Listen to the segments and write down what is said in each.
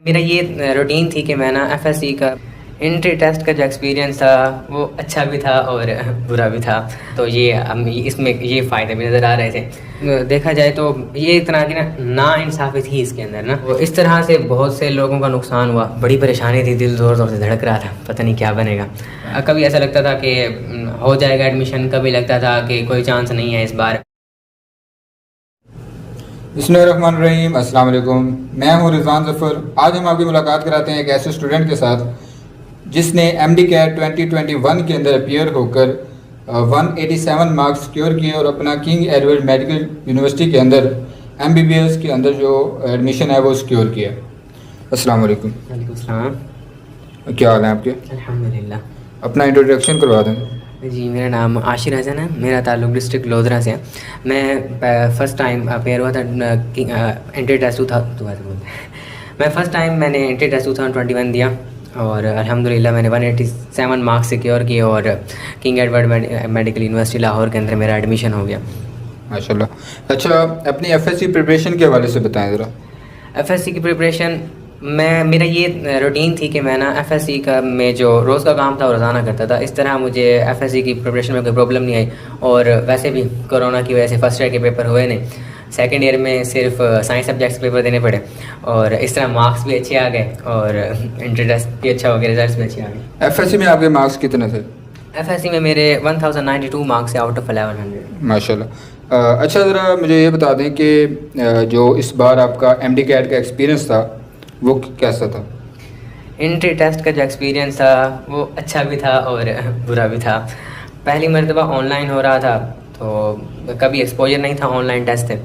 मेरा ये रूटीन थी कि मैं ना एफएससी का एंट्री टेस्ट का जो एक्सपीरियंस था वो अच्छा भी था और बुरा भी था। तो इसमें ये फ़ायदे भी नज़र आ रहे थे। देखा जाए तो ये एक तरह की ना इंसाफ़ी थी इसके अंदर ना। वो इस तरह से बहुत से लोगों का नुकसान हुआ, बड़ी परेशानी थी, दिल ज़ोर ज़ोर से धड़क रहा था, पता नहीं क्या बनेगा। कभी ऐसा लगता था कि हो जाएगा एडमिशन, कभी लगता था कि कोई चांस नहीं है इस बार। बिस्मिल्लाहिर्रहमानिर्रहीम, अस्सलाम वालेकुम। मैं हूं रिजवान ज़फ़र। आज हम आपकी मुलाकात कराते हैं एक ऐसे स्टूडेंट के साथ जिसने MD कैट 2021 के अंदर अपीयर होकर 187 मार्क्स सिक्योर किए और अपना किंग एडवर्ड मेडिकल यूनिवर्सिटी के अंदर MBBS के अंदर जो एडमिशन है वो सिक्योर किया। अस्सलाम वालेकुम। वालेकुम सलाम। क्या हाल है आपके? अल्हम्दुलिल्लाह। अपना इंट्रोडक्शन करवा दें। जी, मेरा नाम आशिर हसन है, मेरा ताल्लुक डिस्ट्रिक्ट लोधरा से है। मैं फ़र्स्ट टाइम अपेयर हुआ था एंट्री टेस्ट मैं फ़र्स्ट टाइम मैंने एंट्री टेस्ट 2021 दिया और अल्हम्दुलिल्लाह मैंने 187 मार्क्स सिक्योर किए और king Edward medical university Lahore के अंदर मेरा एडमिशन हो गया माशाल्लाह। अच्छा, अपनी FSC प्रिपरेशन के हवाले से बताएं ज़रा। एफएससी की प्रिपरेशन मेरा ये रूटीन थी कि मैं ना एफएससी का में जो रोज़ का काम था वो रोज़ाना करता था। इस तरह मुझे एफएससी की प्रिपरेशन में कोई प्रॉब्लम नहीं आई और वैसे भी कोरोना की वजह से फ़र्स्ट ईयर के पेपर हुए नहीं, सेकंड ईयर में सिर्फ साइंस सब्जेक्ट्स के पेपर देने पड़े और इस तरह मार्क्स भी अच्छे आ गए और इंटर टेस्ट भी अच्छा हो गया, रिजल्ट्स भी अच्छे आ गए। FSC में आपके मार्क्स कितने थे? एफएससी में मेरे 1092 मार्क्स आउट ऑफ 1100। माशाल्लाह। अच्छा, ज़रा मुझे ये बता दें कि जो इस बार आपका MD कैट का एक्सपीरियंस था वो कैसा था? एंट्री टेस्ट का जो एक्सपीरियंस था वो अच्छा भी था और बुरा भी था। पहली मरतबा ऑनलाइन हो रहा था तो कभी एक्सपोजर नहीं था, ऑनलाइन टेस्ट थे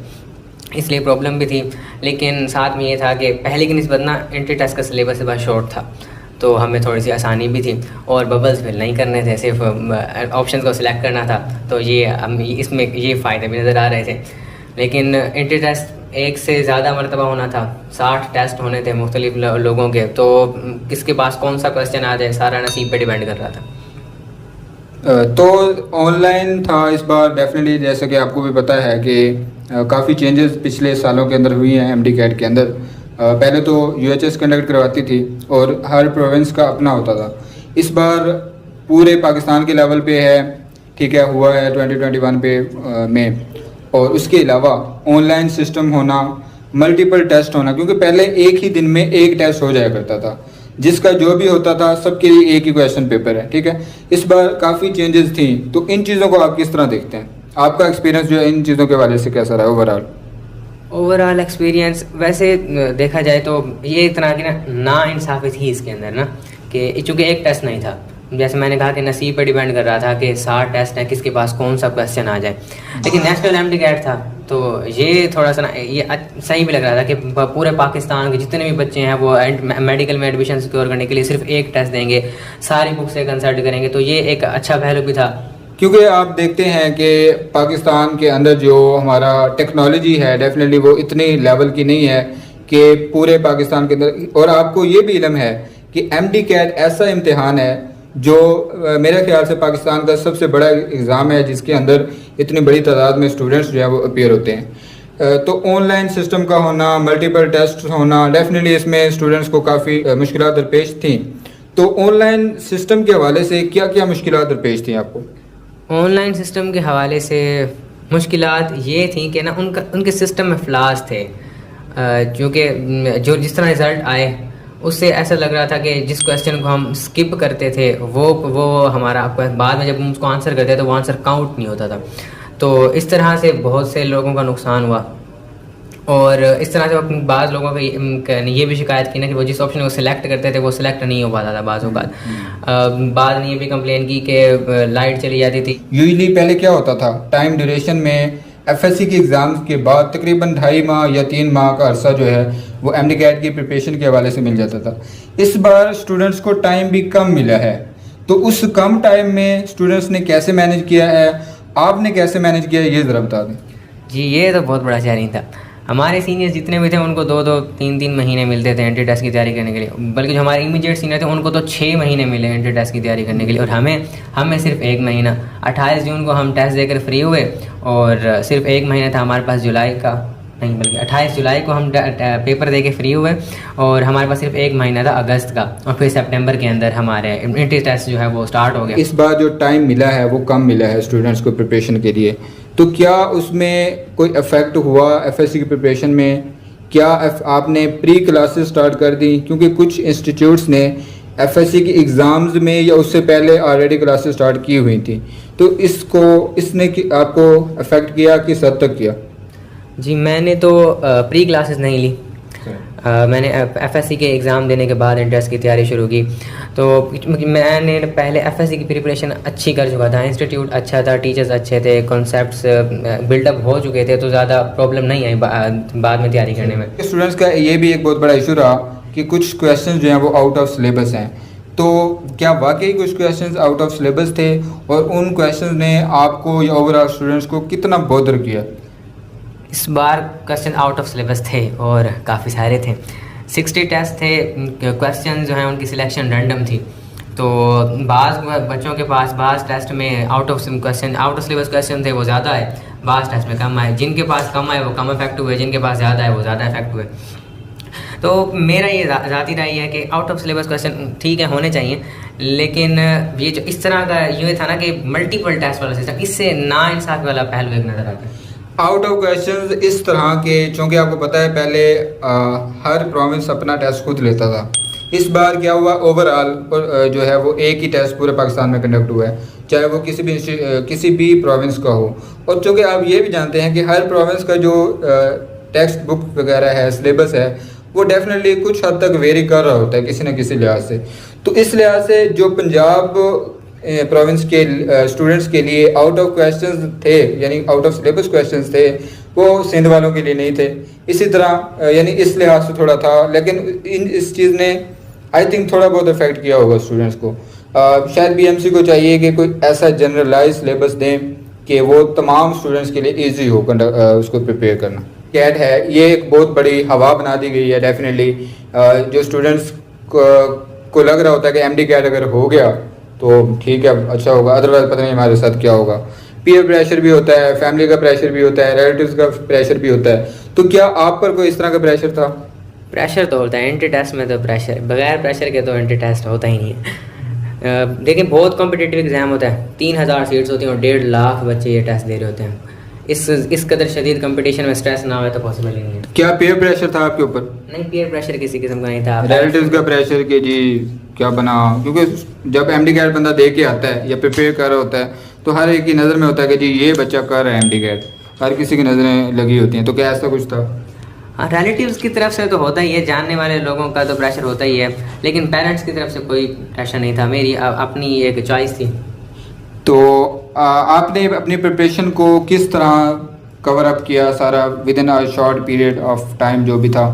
इसलिए प्रॉब्लम भी थी, लेकिन साथ में ये था कि पहले की निस्बत ना एंट्री टेस्ट का सिलेबस बहुत शॉर्ट था तो हमें थोड़ी सी आसानी भी थी और बबल्स फिल नहीं करने थे, सिर्फ ऑप्शन को सिलेक्ट करना था। तो इसमें ये फ़ायदे भी नज़र आ रहे थे। लेकिन एंट्री टेस्ट एक से ज़्यादा मरतबा होना था, 60 टेस्ट होने थे मुख्तलिफ लोगों के, तो किसके पास कौन सा क्वेश्चन आ जाए सारा नसीब पे डिपेंड कर रहा था। तो ऑनलाइन था इस बार डेफिनेटली, जैसे कि आपको भी पता है कि काफ़ी चेंजेस पिछले सालों के अंदर हुई हैं MD कैट के अंदर। पहले तो UHS कंडक्ट करवाती थी और हर प्रोविंस का अपना होता था। इस बार पूरे पाकिस्तान के लेवल पे है, ठीक है, हुआ है 2021 पे में। और उसके अलावा ऑनलाइन सिस्टम होना, मल्टीपल टेस्ट होना, क्योंकि पहले एक ही दिन में एक टेस्ट हो जाया करता था, जिसका जो भी होता था सबके लिए एक ही क्वेश्चन पेपर है, ठीक है। इस बार काफ़ी चेंजेस थी, तो इन चीज़ों को आप किस तरह देखते हैं? आपका एक्सपीरियंस जो है इन चीज़ों के हवाले से कैसा रहा ओवरऑल एक्सपीरियंस? वैसे देखा जाए तो ये एक तरह की ना इंसाफ़ी थी इसके अंदर ना, कि चूँकि एक टेस्ट नहीं था, जैसे मैंने कहा कि नसीब पर डिपेंड कर रहा था कि 60 टेस्ट हैं, किसके पास कौन सा क्वेश्चन आ जाए। लेकिन नेशनल MD कैट था तो ये थोड़ा सा ये सही भी लग रहा था कि पूरे पाकिस्तान के जितने भी बच्चे हैं वो मेडिकल में एडमिशन सिक्योर करने के लिए सिर्फ एक टेस्ट देंगे, सारी बुक से कंसल्ट करेंगे, तो ये एक अच्छा पहलू भी था। क्योंकि आप देखते हैं कि पाकिस्तान के अंदर जो हमारा टेक्नोलॉजी है डेफिनेटली वो इतनी लेवल की नहीं है कि पूरे पाकिस्तान के अंदर, और आपको ये भी इल्म है कि MD कैट ऐसा इम्तिहान है जो मेरे ख्याल से पाकिस्तान का सबसे बड़ा एग्ज़ाम है जिसके अंदर इतनी बड़ी तादाद में स्टूडेंट्स जो है वो अपीयर होते हैं। तो ऑनलाइन सिस्टम का होना, मल्टीपल टेस्ट होना, डेफिनेटली इसमें स्टूडेंट्स को काफ़ी मुश्किलात दरपेश थी। तो ऑनलाइन सिस्टम के हवाले से क्या क्या मुश्किलात दरपेश थी आपको? ऑनलाइन सिस्टम के हवाले से मुश्किलात ये थी कि ना उनके सिस्टम में फ्लास थे, क्योंकि जो जिस तरह रिज़ल्ट आए उससे ऐसा लग रहा था कि जिस क्वेश्चन को हम स्किप करते थे वो हमारा बाद में जब हम उसको आंसर करते थे तो वो आंसर काउंट नहीं होता था। तो इस तरह से बहुत से लोगों का नुकसान हुआ और इस तरह से बाद लोगों का ये भी शिकायत की ना कि वो जिस ऑप्शन को सिलेक्ट करते थे वो सिलेक्ट नहीं हो पाता था बाज़ों बाद ने ये भी कंप्लेन की कि लाइट चली जाती थी। यूजली पहले क्या होता था, टाइम ड्यूरेशन में FSC के एग्ज़ाम्स के बाद तकरीबन 2.5 माह या 3 माह का अरसा जो है वो MD कैट की प्रिपरेशन के हवाले से मिल जाता था। इस बार स्टूडेंट्स को टाइम भी कम मिला है, तो उस कम टाइम में स्टूडेंट्स ने कैसे मैनेज किया है, आपने कैसे मैनेज किया है, ये ज़रा बता दें। जी, ये तो बहुत बड़ा चैलेंज था। हमारे सीनियर्स जितने भी थे उनको 2-2, 3-3 महीने मिलते थे एंट्री टेस्ट की तैयारी करने के लिए, बल्कि जो हमारे इमीडिएट सीनियर थे उनको तो 6 महीने मिले एंट्री टेस्ट की तैयारी करने के लिए और हमें सिर्फ 1 महीना। 28 जून को हम टेस्ट देकर फ्री हुए और सिर्फ 1 महीना था हमारे पास जुलाई का नहीं बल्कि 28 जुलाई को हम पेपर दे के फ्री हुए और हमारे पास सिर्फ 1 महीना था अगस्त का, और फिर सितंबर के अंदर हमारे इंट्री टेस्ट जो है वो स्टार्ट हो गया। इस बार जो टाइम मिला है वो कम मिला है स्टूडेंट्स को प्रिपरेशन के लिए, तो क्या उसमें कोई इफेक्ट हुआ एफएससी की प्रिपरेशन में? क्या आपने प्री क्लासेस स्टार्ट कर दी? क्योंकि कुछ इंस्टीट्यूट्स ने एफएससी की एग्ज़ाम्स में या उससे पहले ऑलरेडी क्लासेस स्टार्ट की हुई थी, तो इसने आपको अफेक्ट किया, किस हद तक किया? जी मैंने तो प्री क्लासेस नहीं ली। मैंने एफएससी के एग्ज़ाम देने के बाद इंट्रेंस की तैयारी शुरू की। तो मैंने पहले एफएससी की प्रिपरेशन अच्छी कर चुका था, इंस्टीट्यूट अच्छा था, टीचर्स अच्छे थे, कॉन्सेप्ट्स बिल्डअप हो चुके थे, तो ज़्यादा प्रॉब्लम नहीं आई बाद में तैयारी करने में। स्टूडेंट्स का ये भी एक बहुत बड़ा इशू रहा कि कुछ क्वेश्चन जो हैं वो आउट ऑफ सिलेबस हैं, तो क्या वाकई कुछ क्वेश्चंस आउट ऑफ सिलेबस थे और उन क्वेश्चंस ने आपको या ओवरऑल स्टूडेंट्स को कितना बॉदर किया? इस बार क्वेश्चन आउट ऑफ सिलेबस थे और काफ़ी सारे थे। 60 टेस्ट थे, क्वेश्चन जो हैं उनकी सिलेक्शन रैंडम थी, तो बाज़ बच्चों के पास बाज़ टेस्ट में आउट ऑफ सिलेबस क्वेश्चन थे वो ज़्यादा आए, बाज़ टेस्ट में कम आए। जिनके पास कम आए वो कम इफेक्ट हुए, जिनके पास ज़्यादा आए वो ज़्यादा इफेक्ट हुए। तो मेरा ये ज़ाती राय है कि आउट ऑफ सिलेबस क्वेश्चन ठीक है होने चाहिए, लेकिन ये जो इस तरह का ये था ना कि मल्टीपल टेस्ट वाला सिस्टम, इससे नाइंसाफ़ी वाला पहलू एक नज़र आता है। आउट ऑफ क्वेश्चंस इस तरह के, चूँकि आपको पता है पहले हर प्रोविंस अपना टेस्ट खुद लेता था। इस बार क्या हुआ, ओवरऑल जो है वो एक ही टेस्ट पूरे पाकिस्तान में कंडक्ट हुआ है, चाहे वो किसी भी प्रोविंस का हो। और चूँकि आप ये भी जानते हैं कि हर प्रोविंस का जो टेक्स्ट बुक वगैरह है, सिलेबस है, वो डेफिनेटली कुछ हद तक वेरी कर रहा होता है किसी न किसी लिहाज से। तो इस लिहाज से जो पंजाब प्रोविंस के स्टूडेंट्स के लिए आउट ऑफ क्वेश्चंस थे, यानी आउट ऑफ सिलेबस क्वेश्चंस थे, वो सिंध वालों के लिए नहीं थे। इसी तरह यानी इस लिहाज से थोड़ा था, लेकिन इस चीज़ ने आई थिंक थोड़ा बहुत इफेक्ट किया होगा स्टूडेंट्स को। शायद बीएमसी को चाहिए कि कोई ऐसा जनरलाइज सिलेबस दें कि वो तमाम स्टूडेंट्स के लिए ईजी हो उसको प्रिपेयर करना। कैट है, ये एक बहुत बड़ी हवा बना दी गई है डेफिनेटली। जो स्टूडेंट्स को लग रहा होता है कि एमडी कैट अगर हो गया तो ठीक है, अच्छा होगा, अदरवाइज पता नहीं हमारे साथ क्या होगा। पीयर प्रेशर भी होता है, फैमिली का प्रेशर भी होता है, रिलेटिव्स का प्रेशर भी होता है। तो क्या आप पर कोई इस तरह का प्रेशर था? प्रेशर तो होता है एंट्री टेस्ट में, तो प्रेशर बगैर प्रेशर के तो एंट्री टेस्ट होता ही नहीं है। देखिए बहुत कॉम्पिटिटिव एग्ज़ाम होता है, 3000 सीट्स होती हैं और 1.5 लाख बच्चे ये टेस्ट दे रहे होते हैं। इस कदर शदीद कंपटीशन में स्ट्रेस ना हो तो पॉसिबल ही नहीं है। क्या पीयर प्रेशर था आपके ऊपर? नहीं, पीयर प्रेशर किसी किस्म का नहीं था। रिलेटिव्स का प्रेशर कि जी क्या बना, क्योंकि जब एमडी कैट बंदा दे के आता है या प्रिपेयर कर रहा होता है तो हर एक की नज़र में होता है कि जी ये बच्चा कर रहा है एमडी कैट, हर किसी की नज़रें लगी होती हैं। तो क्या ऐसा कुछ था? हाँ, रिलेटिव्स की तरफ से तो होता ही है, जानने वाले लोगों का तो प्रेशर होता ही है, लेकिन पेरेंट्स की तरफ से कोई प्रेशर नहीं था। मेरी अपनी एक चॉइस थी। तो आपने अपनी प्रिपरेशन को किस तरह कवर अप किया सारा with in a short period of time जो भी था,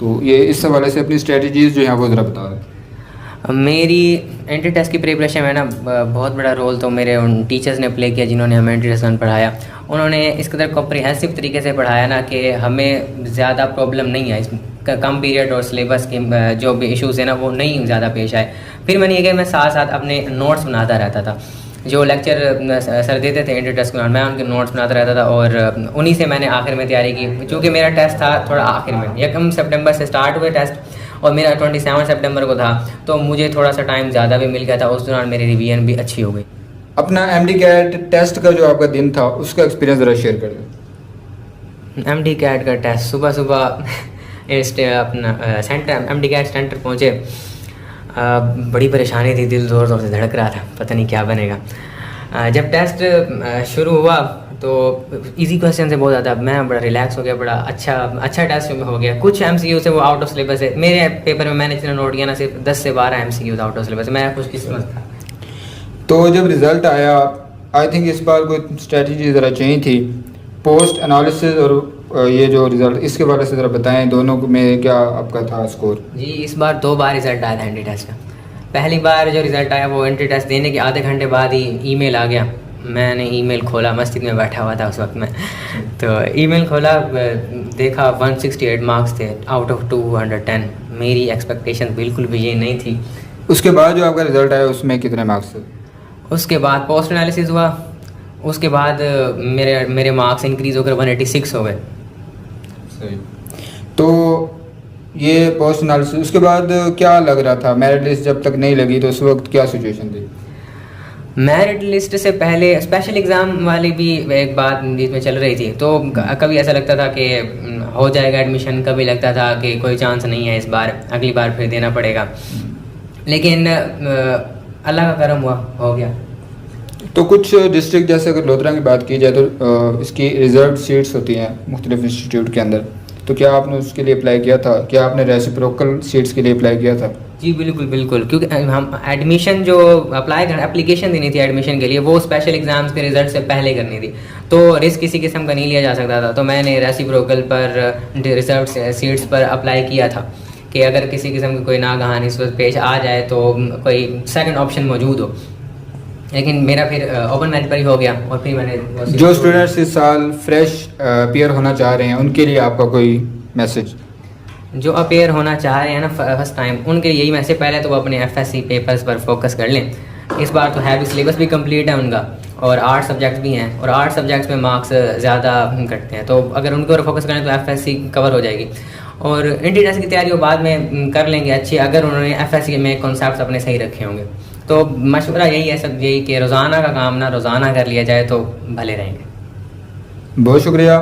तो ये इस हवाले से अपनी स्ट्रेटजीज जो हैं वो ज़रा बता दें। मेरी एंट्री टेस्ट की प्रिपरेशन में ना बहुत बड़ा रोल तो मेरे उन टीचर्स ने प्ले किया जिन्होंने हमें एंट्री टेस्ट में पढ़ाया। उन्होंने इस कदर कॉम्प्रिहेंसिव तरीके से पढ़ाया ना कि हमें ज़्यादा प्रॉब्लम नहीं आई, कम पीरियड और सिलेबस के जो भी इश्यूज़ हैं ना वो नहीं ज़्यादा पेश आए। फिर मैंने ये कि मैं साथ साथ अपने नोट्स बनाता रहता था, जो लेक्चर सर देते थे एंट्री टेस्ट के दौरान मैं उनके नोट्स बनाता रहता था और उन्हीं से मैंने आखिर में तैयारी की। चूँकि मेरा टेस्ट था थोड़ा आखिर में, 1 सितंबर से स्टार्ट हुए टेस्ट और मेरा 27 सितंबर को था, तो मुझे थोड़ा सा टाइम ज़्यादा भी मिल गया था। उस दौरान मेरी रिवीजन भी अच्छी हो गई। अपना एमडी कैट टेस्ट का जो आपका दिन था उसका एक्सपीरियंस ज़रा शेयर कर दें। एमडी कैट का टेस्ट सुबह अपना सेंटर एमडी कैट सेंटर पहुँचे, बड़ी परेशानी थी, दिल ज़ोर ज़ोर से धड़क रहा था, पता नहीं क्या बनेगा। जब टेस्ट शुरू हुआ तो इजी क्वेश्चन से बहुत ज़्यादा मैं बड़ा रिलैक्स हो गया, बड़ा अच्छा टेस्ट हो गया। कुछ एमसीक्यू से वो आउट ऑफ सिलेबस है, मेरे पेपर में मैंने जितना नोट किया ना सिर्फ 10 से 12 एमसीक्यू आउट ऑफ सिलेबस, मैं खुशकिस्मत था। तो जब रिज़ल्ट आया, आई थिंक इस बार कोई स्ट्रेटजी ज़रा चाहिए थी, पोस्ट एनालिसिस और ये जो रिज़ल्ट, इसके बारे से ज़रा बताएं, दोनों में क्या आपका था स्कोर? जी इस बार 2 बार रिज़ल्ट आया था एंट्री टेस्ट का। पहली बार जो रिज़ल्ट आया वो एंट्री टेस्ट देने के आधे घंटे बाद ही ईमेल आ गया। मैंने ईमेल खोला, मस्जिद में बैठा हुआ था उस वक्त में, तो ईमेल खोला, देखा 168 मार्क्स थे आउट ऑफ 210। मेरी एक्सपेक्टेशन बिल्कुल भी ये नहीं थी। उसके बाद जो आपका रिज़ल्ट आया उसमें कितने मार्क्स थे? उसके बाद पोस्ट एनालिसिस हुआ, उसके बाद मेरे मार्क्स इंक्रीज़ होकर 186 हो गए। सही। तो ये पोस्ट एनालिसिस उसके बाद क्या लग रहा था? मेरिट लिस्ट जब तक नहीं लगी तो उस वक्त क्या सिचुएशन थी? मेरिट लिस्ट से पहले स्पेशल एग्ज़ाम वाली भी एक बात बीच में चल रही थी, तो कभी ऐसा लगता था कि हो जाएगा एडमिशन, कभी लगता था कि कोई चांस नहीं है इस बार, अगली बार फिर देना पड़ेगा। लेकिन अल्लाह का करम हुआ, हो गया। तो कुछ डिस्ट्रिक्ट जैसे अगर लोधरा की बात की जाए तो इसकी रिजर्व सीट्स होती हैं मुख्तलिफ इंस्टीट्यूट के अंदर, तो क्या आपने उसके लिए अप्लाई किया था? क्या आपने रेसिप्रोकल सीट्स के लिए अप्लाई किया था? जी बिल्कुल बिल्कुल, क्योंकि हम एडमिशन जो अप्लाई कर एप्लीकेशन देनी थी एडमिशन के लिए, वो स्पेशल एग्ज़ाम्स के रिजल्ट से पहले करनी थी, तो रिस्क किसी किस्म का नहीं लिया जा सकता था। तो मैंने रेसिप्रोकल पर रिजर्व सीट्स पर अप्लाई किया था कि अगर किसी किस्म की कोई नागहान इस वक्त पेश आ जाए तो कोई सेकंड ऑप्शन मौजूद हो। लेकिन मेरा फिर ओपन मेरिट पर ही हो गया, और फिर मैंने जो स्टूडेंट्स इस साल फ्रेश अपीयर होना चाह रहे हैं उनके लिए आपका कोई मैसेज? जो अपेयर होना चाह रहे हैं ना फर्स्ट टाइम, उनके लिए यही मैसेज, पहले तो वो अपने एफएससी पेपर्स पर फोकस कर लें। इस बार तो है भी, सिलेबस भी कंप्लीट है उनका, और 8 सब्जेक्ट भी हैं, और 8 सब्जेक्ट्स में मार्क्स ज़्यादा कटते हैं, तो अगर उनके ऊपर फोकस करें तो एफएससी कवर हो जाएगी। और इंट्री टेस्ट की तैयारी वो बाद में कर लेंगे अच्छी, अगर उन्होंने एफएससी में कॉन्सेप्ट्स अपने सही रखे होंगे। तो मशवरा यही है सब, यही कि रोज़ाना का काम ना रोज़ाना कर लिया जाए तो भले रहेंगे। बहुत शुक्रिया।